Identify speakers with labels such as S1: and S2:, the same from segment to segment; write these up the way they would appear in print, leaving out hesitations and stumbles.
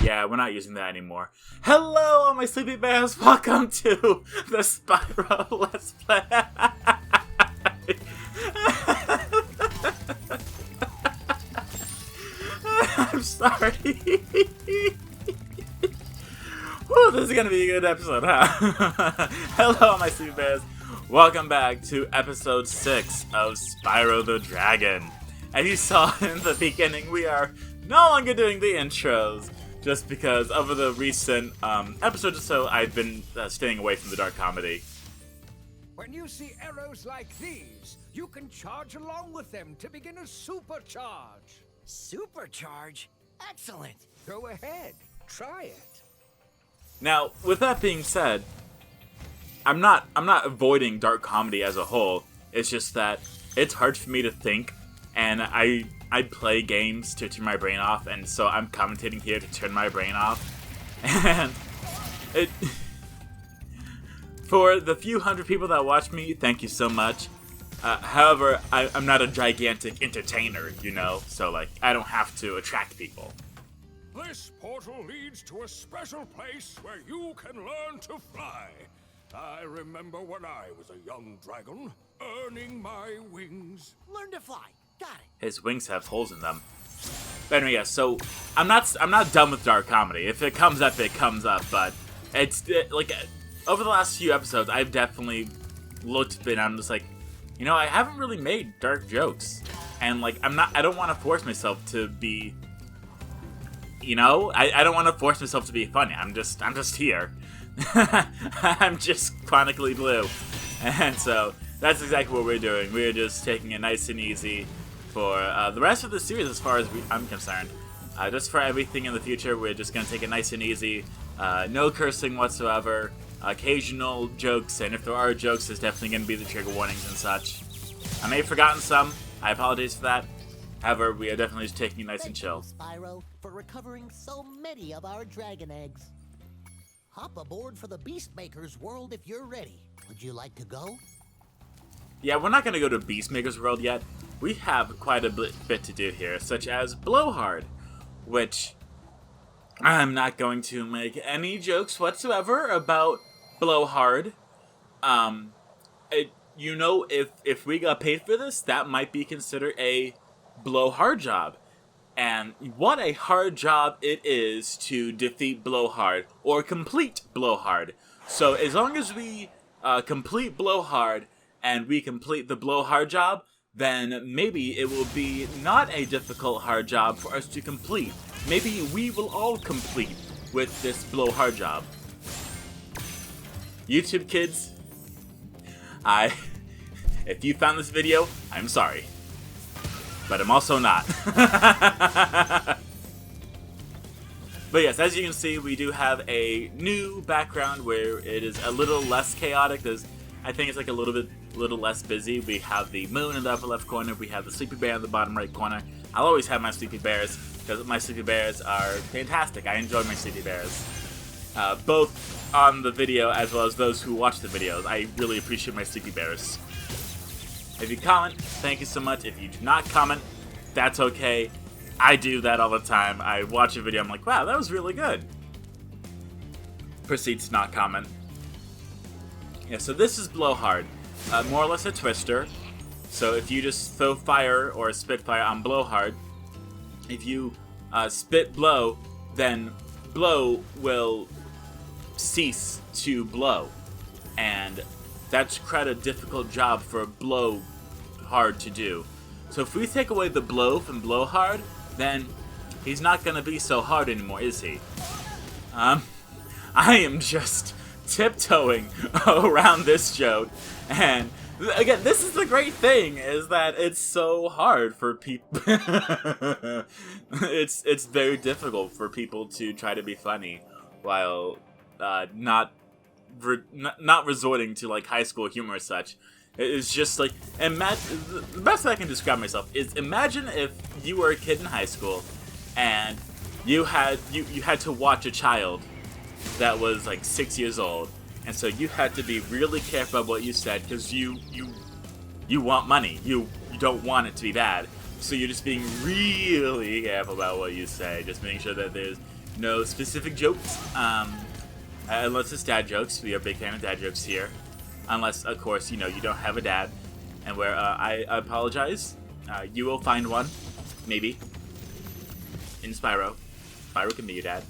S1: Yeah, we're not using that anymore. Hello, all my sleepy bears. Welcome to the Spyro Let's Play. I'm sorry. Whew, this is gonna be a good episode, huh? Hello, my sleepy bears. Welcome back to episode 6 of Spyro the Dragon. As you saw in the beginning, we are no longer doing the intros, just because over the recent episodes or so, I've been staying away from the dark comedy.
S2: When you see arrows like these, you can charge along with them to begin a supercharge.
S3: Supercharge? Excellent!
S2: Go ahead, try it.
S1: Now, with that being said, I'm not avoiding dark comedy as a whole. It's just that it's hard for me to think, and I play games to turn my brain off, and so I'm commentating here to turn my brain off. And it for the few hundred people that watch me, thank you so much. However, I'm not a gigantic entertainer, you know, so like I don't have to attract people.
S2: This portal leads to a special place where you can learn to fly. I remember when I was a young dragon, earning my wings.
S3: Learn to fly. Got it.
S1: His wings have holes in them. But anyway, yeah, so I'm not done with dark comedy. If it comes up, it comes up. But like over the last few episodes, I've definitely looked and I'm just like, you know, I haven't really made dark jokes, and like I don't want to force myself to be. You know, I don't want to force myself to be funny. I'm just here. I'm just chronically blue. And so that's exactly what we're doing. We're just taking it nice and easy for the rest of the series as far as I'm concerned. Just for everything in the future, we're just going to take it nice and easy. No cursing whatsoever. Occasional jokes, and if there are jokes, there's definitely going to be the trigger warnings and such. I may have forgotten some. I apologize for that. However, we are definitely just taking it nice and chill.
S3: Thank you, Spyro, for recovering so many of our dragon eggs. Hop aboard for the Beastmaker's world if you're ready. Would you like to go?
S1: Yeah, we're not going to go to Beastmaker's world yet. We have quite a bit to do here, such as Blowhard, which I'm not going to make any jokes whatsoever about Blowhard. You know, if we got paid for this, that might be considered a Blowhard job. And what a hard job it is to defeat Blowhard, or complete Blowhard. So as long as we complete Blowhard, and we complete the Blowhard job, then maybe it will be not a difficult hard job for us to complete. Maybe we will all complete with this Blowhard job. YouTube kids, if you found this video, I'm sorry. But I'm also not. But yes, as you can see, we do have a new background where it is a little less chaotic. I think it's like a little less busy. We have the moon in the upper left corner. We have the sleepy bear in the bottom right corner. I'll always have my sleepy bears because my sleepy bears are fantastic. I enjoy my sleepy bears. Both on the video as well as those who watch the videos. I really appreciate my sleepy bears. If you comment, thank you so much. If you do not comment, that's okay. I do that all the time. I watch a video, I'm like, wow, that was really good. Proceed to not comment. Yeah, so this is Blowhard. More or less a twister. So if you just throw fire or spit fire on Blowhard, if you spit blow, then blow will cease to blow. And that's quite a difficult job for Blowhard to do. So if we take away the blow from Blowhard, then he's not going to be so hard anymore, is he? I am just tiptoeing around this joke, and again, this is the great thing, is that it's so hard for people. It's very difficult for people to try to be funny while not resorting to like high school humor or such. It's just like, imagine, the best way I can describe myself is, imagine if you were a kid in high school and you had to watch a child that was like 6 years old, and so you had to be really careful about what you said because you want money, you don't want it to be bad, so you're just being really careful about what you say, just making sure that there's No specific jokes. Unless it's dad jokes. We are a big fan of dad jokes here. Unless, of course, you know, you don't have a dad. And where I apologize. You will find one. Maybe. In Spyro. Spyro can be your dad.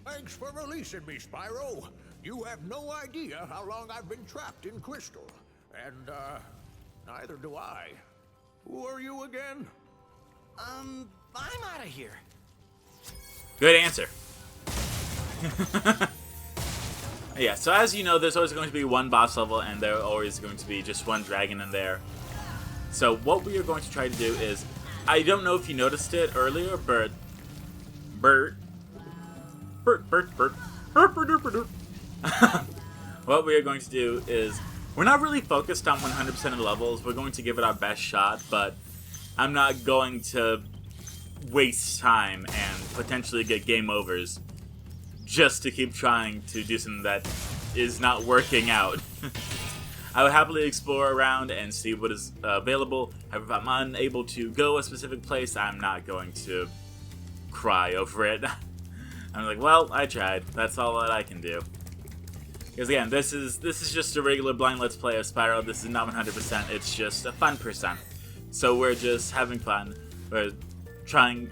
S2: Thanks for releasing me, Spyro. You have no idea how long I've been trapped in Crystal. And, neither do I. Who are you again?
S4: I'm out of here.
S1: Good answer. Yeah, so as you know, there's always going to be one boss level, and there's always going to be just one dragon in there. So what we are going to try to do is, I don't know if you noticed it earlier, but what we are going to do is, we're not really focused on 100% of the levels. We're going to give it our best shot, but I'm not going to waste time and potentially get game overs just to keep trying to do something that is not working out. I would happily explore around and see what is available. However, if I'm unable to go a specific place, I'm not going to cry over it. I'm like, well, I tried. That's all that I can do. Because again, this is just a regular blind let's play of Spyro. This is not 100%. It's just a fun percent. So we're just having fun. We're trying,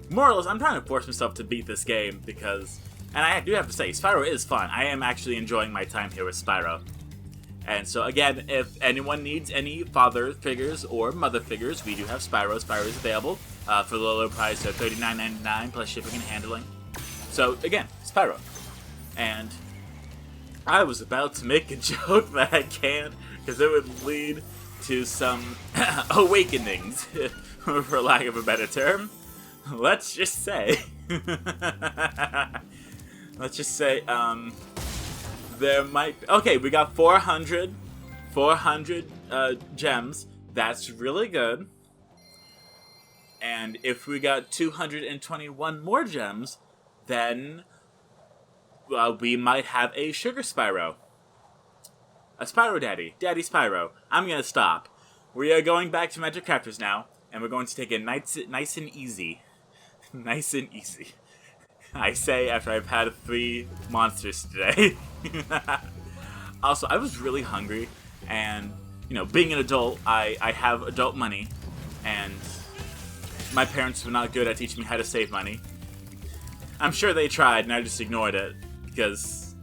S1: more or less, I'm trying to force myself to beat this game because, and I do have to say, Spyro is fun. I am actually enjoying my time here with Spyro. And so again, if anyone needs any father figures or mother figures, we do have Spyro. Spyro is available for the low price of $39.99 plus shipping and handling. So again, Spyro. And I was about to make a joke that I can't, because it would lead to some awakenings, for lack of a better term. Let's just say, there might be, okay, we got 400 gems. That's really good. And if we got 221 more gems, then we might have a Sugar Spyro. A Spyro Daddy. Daddy Spyro. I'm gonna stop. We are going back to Magic Crafters now, and we're going to take it nice and easy. Nice and easy. I say after I've had 3 monsters today. Also, I was really hungry, and, you know, being an adult, I have adult money, and my parents were not good at teaching me how to save money. I'm sure they tried, and I just ignored it, because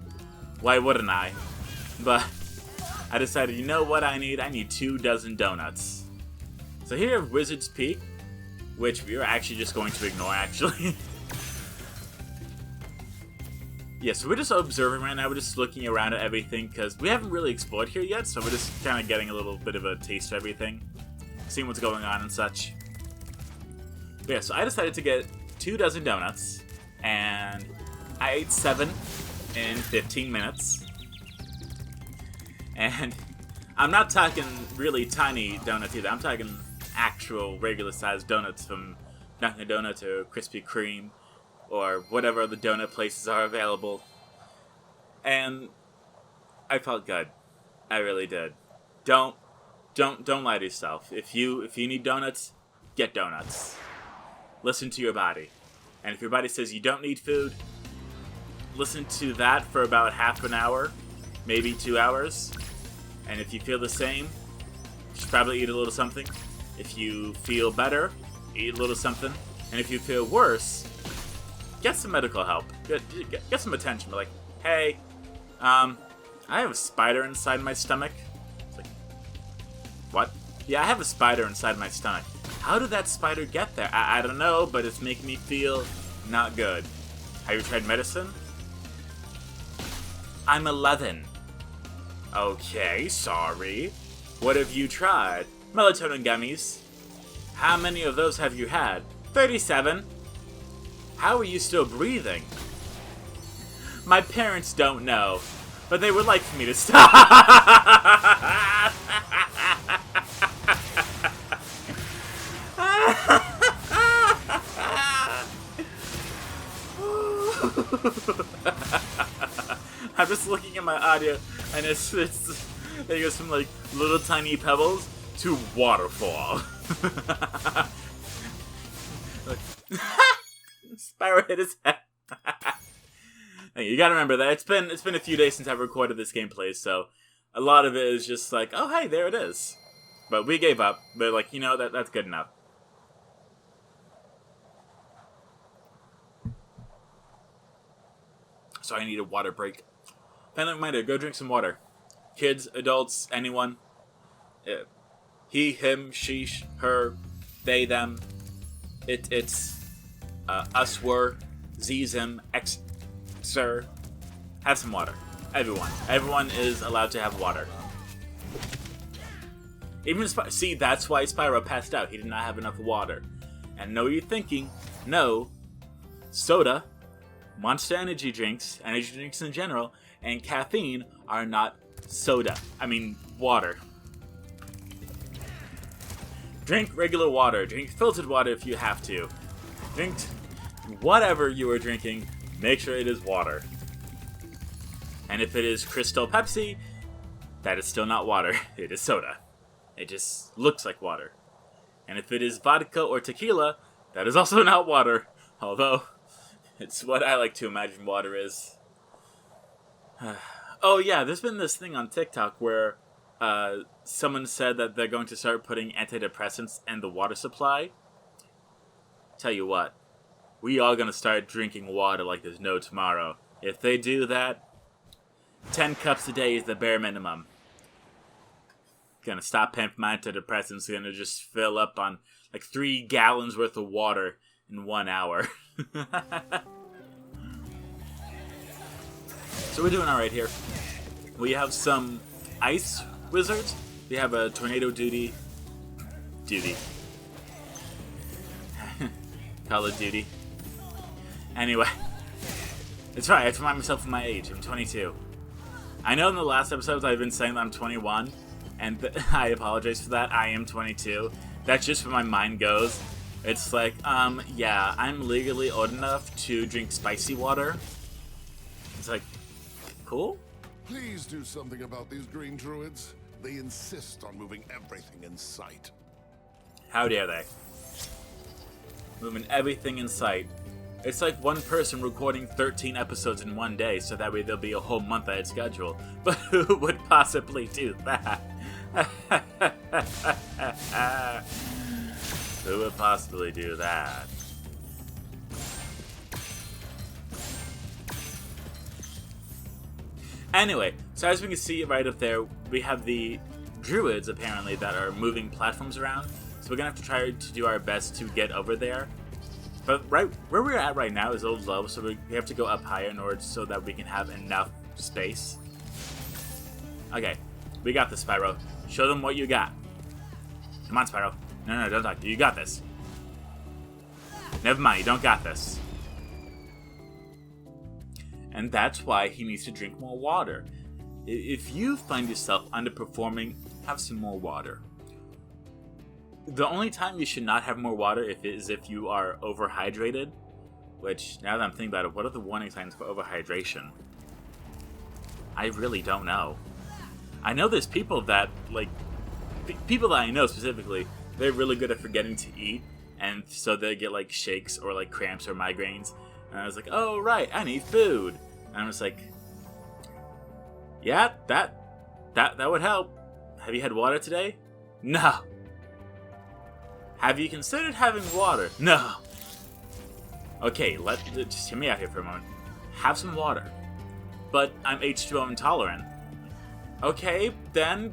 S1: why wouldn't I? But I decided, you know what I need? I need 24 donuts. So here at Wizard's Peak, which we are actually just going to ignore, actually. Yeah, so we're just observing right now. We're just looking around at everything, because we haven't really explored here yet, so we're just kind of getting a little bit of a taste of everything. Seeing what's going on and such. But yeah, so I decided to get 24 donuts, and I ate 7 in 15 minutes. And I'm not talking really tiny donuts either. I'm talking actual regular-sized donuts from Dunkin' Donuts or Krispy Kreme or whatever other donut places are available. And I felt good. I really did. Don't lie to yourself. If you need donuts, get donuts. Listen to your body. And if your body says you don't need food, listen to that for about half an hour, maybe 2 hours. And if you feel the same, you should probably eat a little something. If you feel better, eat a little something. And if you feel worse, get some medical help. Get some attention. Be like, hey, I have a spider inside my stomach. It's like, what? Yeah, I have a spider inside my stomach. How did that spider get there? I don't know, but it's making me feel not good. Have you tried medicine? I'm 11. Okay, sorry. What have you tried? Melatonin gummies. How many of those have you had? 37. How are you still breathing? My parents don't know, but they would like for me to stop. I'm just looking at my audio, and it's there goes from like little tiny pebbles to waterfall. Spyro hit his head. You gotta remember that it's been a few days since I've recorded this gameplay, so a lot of it is just like, oh hey, there it is. But we gave up. But like, you know, that's good enough. So I need a water break. Final reminder, go drink some water. Kids, adults, anyone. He, him, she, her, they, them. It's us, were, ze, zim, x, sir. Have some water. Everyone. Everyone is allowed to have water. Even see, that's why Spyro passed out. He did not have enough water. And know what you're thinking. No. Soda, Monster energy drinks in general, and caffeine are not soda. I mean, water. Drink regular water. Drink filtered water if you have to. Drink whatever you are drinking. Make sure it is water. And if it is Crystal Pepsi, that is still not water. It is soda. It just looks like water. And if it is vodka or tequila, that is also not water. Although, it's what I like to imagine water is. Oh yeah, there's been this thing on TikTok where someone said that they're going to start putting antidepressants in the water supply. Tell you what, we are going to start drinking water like there's no tomorrow. If they do that, 10 cups a day is the bare minimum. Gonna stop paying for my antidepressants. Gonna just fill up on like 3 gallons worth of water in 1 hour. So we're doing alright here. We have some ice wizards. We have a tornado duty. Call of Duty. Anyway. It's right, I have to remind myself of my age. I'm 22. I know in the last episodes I've been saying that I'm 21. And I apologize for that. I am 22. That's just where my mind goes. It's like, yeah, I'm legally old enough to drink spicy water. It's like, cool?
S5: Please do something about these green druids. They insist on moving everything in sight.
S1: How dare they? Moving everything in sight. It's like one person recording 13 episodes in one day, so that way there'll be a whole month ahead schedule. But who would possibly do that? Who would possibly do that? Anyway, so as we can see right up there, we have the druids, apparently, that are moving platforms around. So we're going to have to try to do our best to get over there. But right where we're at right now is a little low, so we have to go up higher in order so that we can have enough space. Okay, we got this, Spyro. Show them what you got. Come on, Spyro. No, don't talk. You got this. Never mind, you don't got this. And that's why he needs to drink more water. If you find yourself underperforming, have some more water. The only time you should not have more water is if you are overhydrated. Which, now that I'm thinking about it, what are the warning signs for overhydration? I really don't know. I know there's people that, like, people that I know specifically, they're really good at forgetting to eat, and so they get, like, shakes or, like, cramps or migraines. And I was like, oh, right, I need food. And I was like, yeah, that would help. Have you had water today? No. Have you considered having water? No. Okay, just hear me out here for a moment. Have some water. But I'm H2O intolerant. Okay, then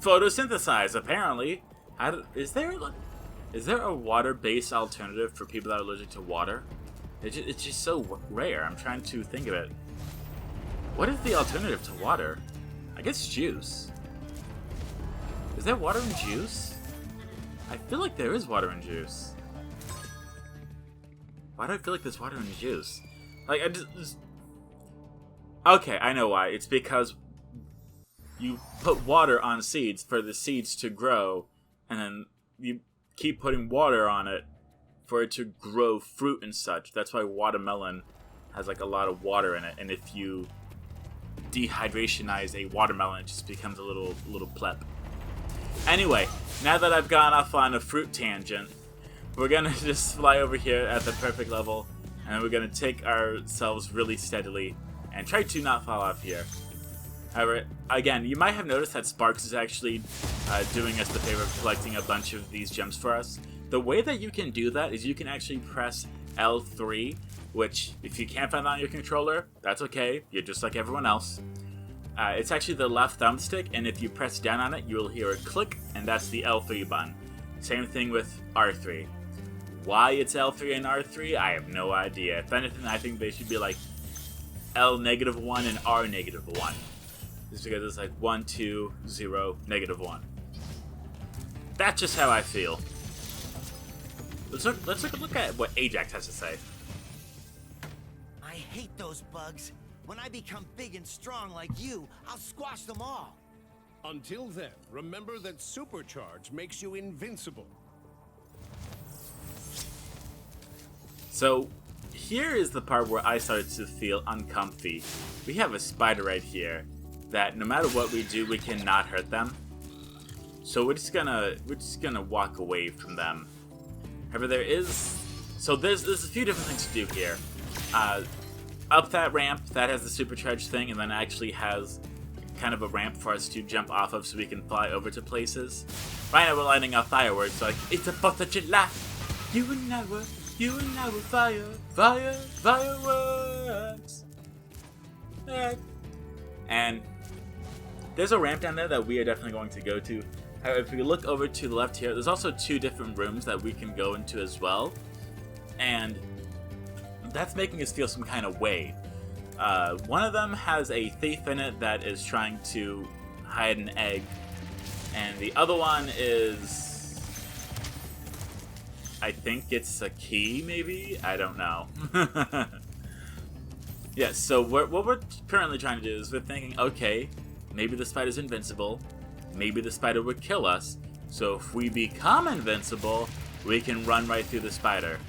S1: photosynthesize, apparently. Is there a water-based alternative for people that are allergic to water? It's just so rare. I'm trying to think of it. What is the alternative to water? I guess juice. Is there water in juice? I feel like there is water in juice. Why do I feel like there's water in juice? Like, I just... Okay, I know why. It's because you put water on seeds for the seeds to grow, and then you keep putting water on it for it to grow fruit and such. That's why watermelon has, like, a lot of water in it, and if you dehydrationize a watermelon, it just becomes a little pleb. Anyway, now that I've gone off on a fruit tangent, we're gonna just fly over here at the perfect level And then we're going to take ourselves really steadily and try to not fall off here. However, again, you might have noticed that Sparks is actually doing us the favor of collecting a bunch of these gems for us. The way that you can do that is you can actually press L3, which, if you can't find that on your controller, that's okay. You're just like everyone else. It's actually the left thumbstick, and if you press down on it, you will hear a click, and that's the L3 button. Same thing with R3. Why it's L3 and R3, I have no idea. If anything, I think they should be like L-1 and R-1. Just because it's like 1, 2, 0, -1. That's just how I feel. Let's look at what Ajax has to say.
S4: I hate those bugs. When I become big and strong like you, I'll squash them all.
S6: Until then, remember that supercharge makes you invincible.
S1: So, here is the part where I started to feel uncomfy. We have a spider right here that no matter what we do, we cannot hurt them. So we're just gonna walk away from them. However, there's a few different things to do here. Up that ramp, that has the supercharged thing, and then actually has kind of a ramp for us to jump off of so we can fly over to places. Right now we're lighting off fireworks, like, it's about to July. You and I were fireworks. And there's a ramp down there that we are definitely going to go to. However, if we look over to the left here, there's also 2 different rooms that we can go into as well. And that's making us feel some kind of way. One of them has a thief in it that is trying to hide an egg. And the other one is, I think it's a key, maybe? I don't know. Yeah, so what we're currently trying to do is we're thinking, okay, maybe the spider's invincible. Maybe the spider would kill us. So if we become invincible, we can run right through the spider.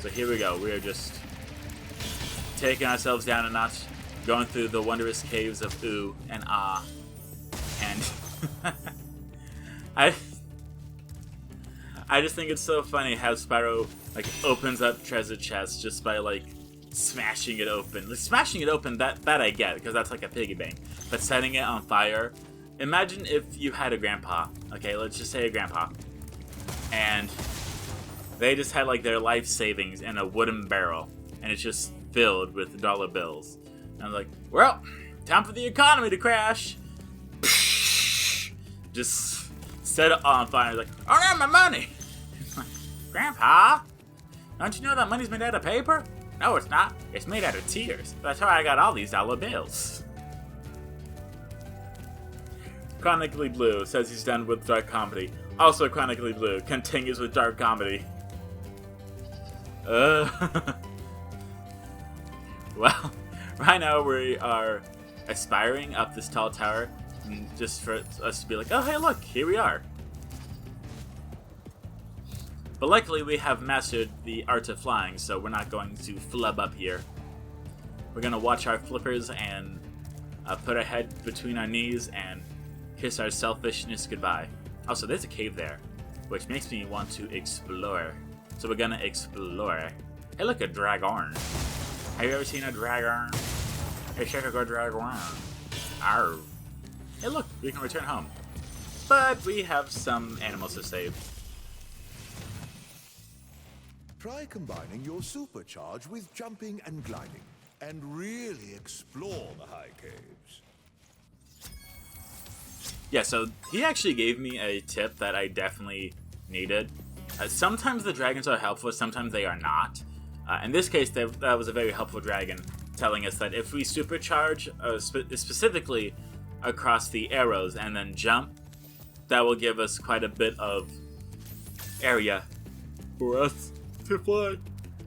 S1: So here we go. We are just taking ourselves down a notch, going through the wondrous caves of ooh and ah. And I just think it's so funny how Spyro like opens up treasure chests just by like smashing it open. Like, smashing it open, that I get, because that's like a piggy bank. But setting it on fire, imagine if you had a grandpa. Okay, let's just say a grandpa, and they just had like their life savings in a wooden barrel, and it's just filled with dollar bills. And I'm like, well, time for the economy to crash. Just set it on fire. Like, I don't have my money. Grandpa, don't you know that money's made out of paper? No, it's not. It's made out of tears. That's how I got all these dollar bills. Chronically Blue says he's done with dark comedy. Also, Chronically Blue continues with dark comedy. Well, right now we are aspiring up this tall tower, just for us to be like, oh hey look, here we are. But luckily we have mastered the art of flying, so we're not going to flub up here. We're going to watch our flippers and put our head between our knees and kiss our selfishness goodbye. Also, there's a cave there, which makes me want to explore. So we're gonna explore. Hey look, a dragon. Have you ever seen a dragon? Hey, check out a dragon. Arr. Hey look, we can return home. But we have some animals to save.
S7: Try combining your supercharge with jumping and gliding, and really explore the high caves.
S1: Yeah, so he actually gave me a tip that I definitely needed. Sometimes the dragons are helpful, sometimes they are not. In this case, that was a very helpful dragon, telling us that if we supercharge, specifically across the arrows and then jump, that will give us quite a bit of area for us to fly.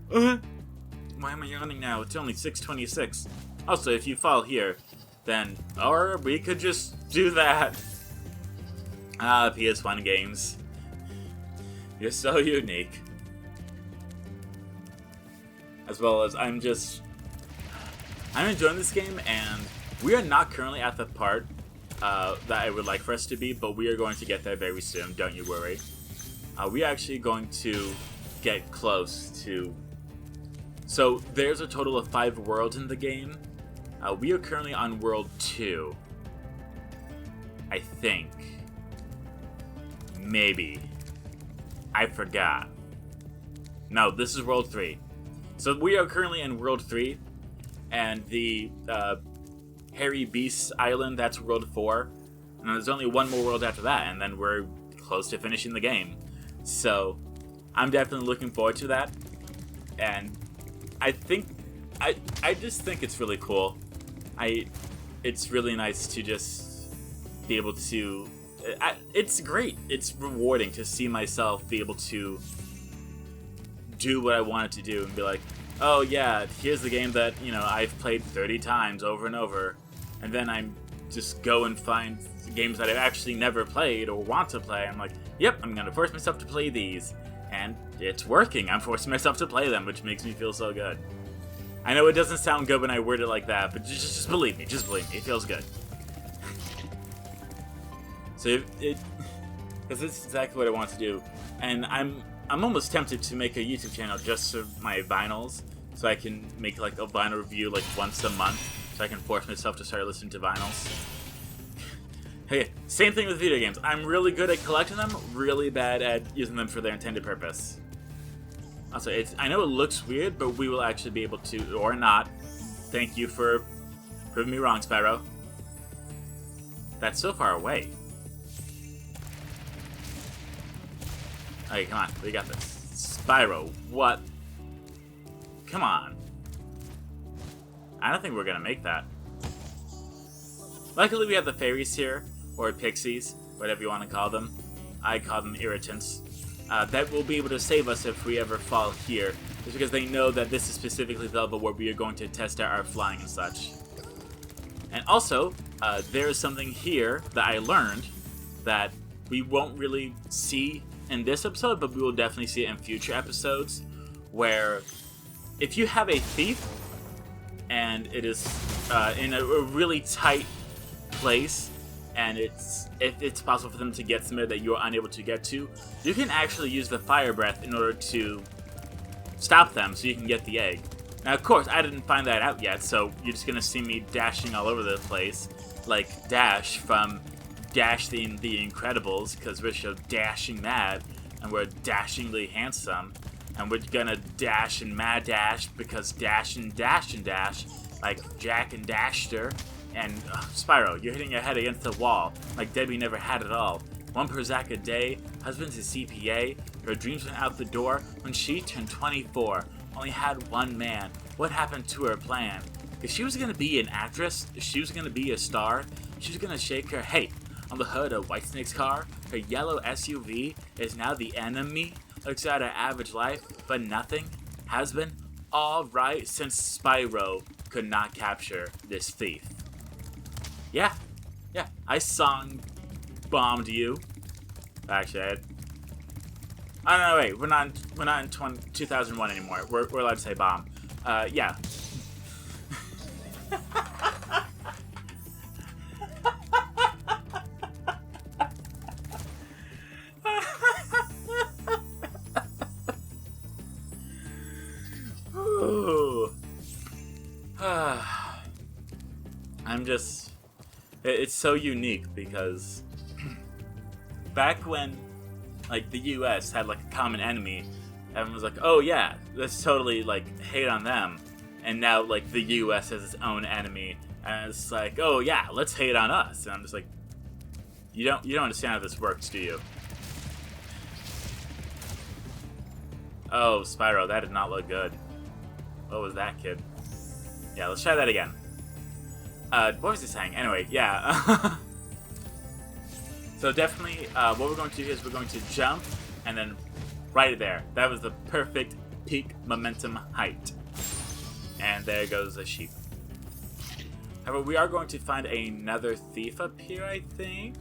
S1: Why am I yawning now? It's only 6:26. Also, if you fall here, then, or we could just do that. PS1 games. You're so unique. As well as I'm enjoying this game, and we are not currently at the part that I would like for us to be, but we are going to get there very soon, don't you worry. We are actually going to get close to So there's a total of 5 worlds in the game. We are currently on World 2. I think. Maybe. I forgot. No, this is World 3. So we are currently in World 3, and the Hairy Beast Island, that's World 4. And there's only one more world after that, and then we're close to finishing the game. So I'm definitely looking forward to that. And I think, I just think it's really cool. It's really nice to just be able to, it's great. It's rewarding to see myself be able to do what I wanted to do and be like, oh yeah, here's the game that, you know, I've played 30 times over and over. And then I'm just go and find games that I've actually never played or want to play. I'm like, yep, I'm gonna force myself to play these. And it's working. I'm forcing myself to play them, which makes me feel so good. I know it doesn't sound good when I word it like that, but just believe me. Just believe me. It feels good. So because this is exactly what I want to do, and I'm almost tempted to make a YouTube channel just for my vinyls, so I can make like a vinyl review like once a month, so I can force myself to start listening to vinyls. Hey, same thing with video games. I'm really good at collecting them, really bad at using them for their intended purpose. Also, I know it looks weird, but we will actually be able to, or not. Thank you for proving me wrong, Spyro. That's so far away. Okay, come on, we got this. Spyro, what? Come on. I don't think we're gonna make that. Luckily, we have the fairies here, or pixies, whatever you want to call them. I call them irritants. That will be able to save us if we ever fall here, just because they know that this is specifically the level where we are going to test out our flying and such. And also, there is something here that I learned that we won't really see in this episode, but we will definitely see it in future episodes, where if you have a thief and it is in a really tight place, and if it's possible for them to get somewhere that you're unable to get to, you can actually use the fire breath in order to stop them so you can get the egg. Now, of course, I didn't find that out yet, so you're just gonna see me dashing all over the place, like Dash from Dash the Incredibles, because we're so dashing mad, and we're dashingly handsome, and we're gonna dash and mad dash because dash and dash and dash, like Jack and Daxter. And Spyro, you're hitting your head against the wall, like Debbie never had it all. 1 Prozac a day, husband's a CPA, her dreams went out the door when she turned 24. Only had one man. What happened to her plan? If she was gonna be an actress, if she was gonna be a star, she was gonna shake her hate on the hood of Whitesnake's car. Her yellow SUV is now the enemy. Looks at her average life, but nothing has been alright since Spyro could not capture this thief. Yeah, I song bombed you. Actually, I don't know. Wait, we're not in 2001 anymore. We're allowed to say bomb. Yeah. I'm just. It's so unique because back when, like, the U.S. had, like, a common enemy, everyone was like, oh, yeah, let's totally, like, hate on them. And now, like, the U.S. has its own enemy, and it's like, oh, yeah, let's hate on us. And I'm just like, you don't understand how this works, do you? Oh, Spyro, that did not look good. What was that, kid? Yeah, let's try that again. What was he saying? Anyway, yeah. So definitely, what we're going to do is we're going to jump, and then right there. That was the perfect peak momentum height. And there goes a sheep. However, we are going to find another thief up here, I think?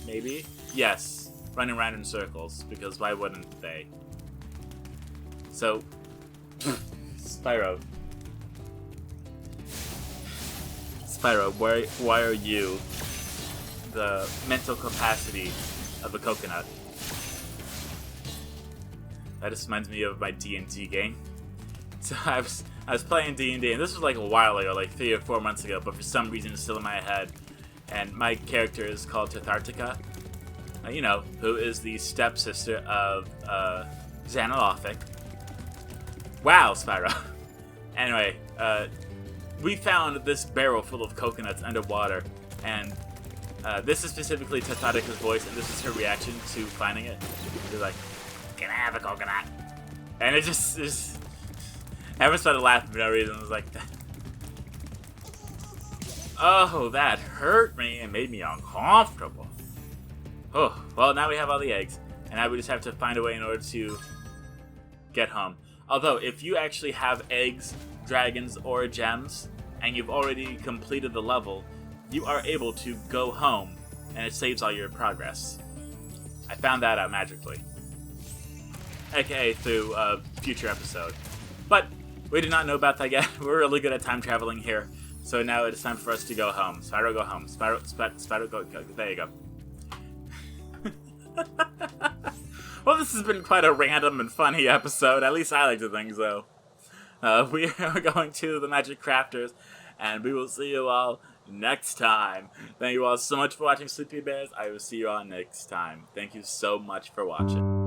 S1: Maybe? Yes. Running around in circles, because why wouldn't they? So, Spyro, why are you the mental capacity of a coconut? That just reminds me of my D&D game. So I was playing D&D, and this was like a while ago, like 3 or 4 months ago, but for some reason it's still in my head. And my character is called Tathartica, you know, who is the stepsister of Xanalothic. Wow, Spyro. Anyway, we found this barrel full of coconuts underwater, and this is specifically Tathartica's voice, and this is her reaction to finding it. She's like, "Can I have a coconut?" And it just everyone started laughing for no reason. It was like, oh, that hurt me and made me uncomfortable. Oh, well, now we have all the eggs, and now we just have to find a way in order to get home. Although, if you actually have eggs, dragons, or gems, and you've already completed the level, you are able to go home, and it saves all your progress. I found that out magically. AKA through a future episode. But we did not know about that yet. We're really good at time traveling here. So now it's time for us to go home. Spyro, go home. Spyro, go. There you go. Well, this has been quite a random and funny episode. At least I like to think so. We are going to the Magic Crafters, and we will see you all next time. Thank you all so much for watching Sleepy Bears. I will see you all next time. Thank you so much for watching.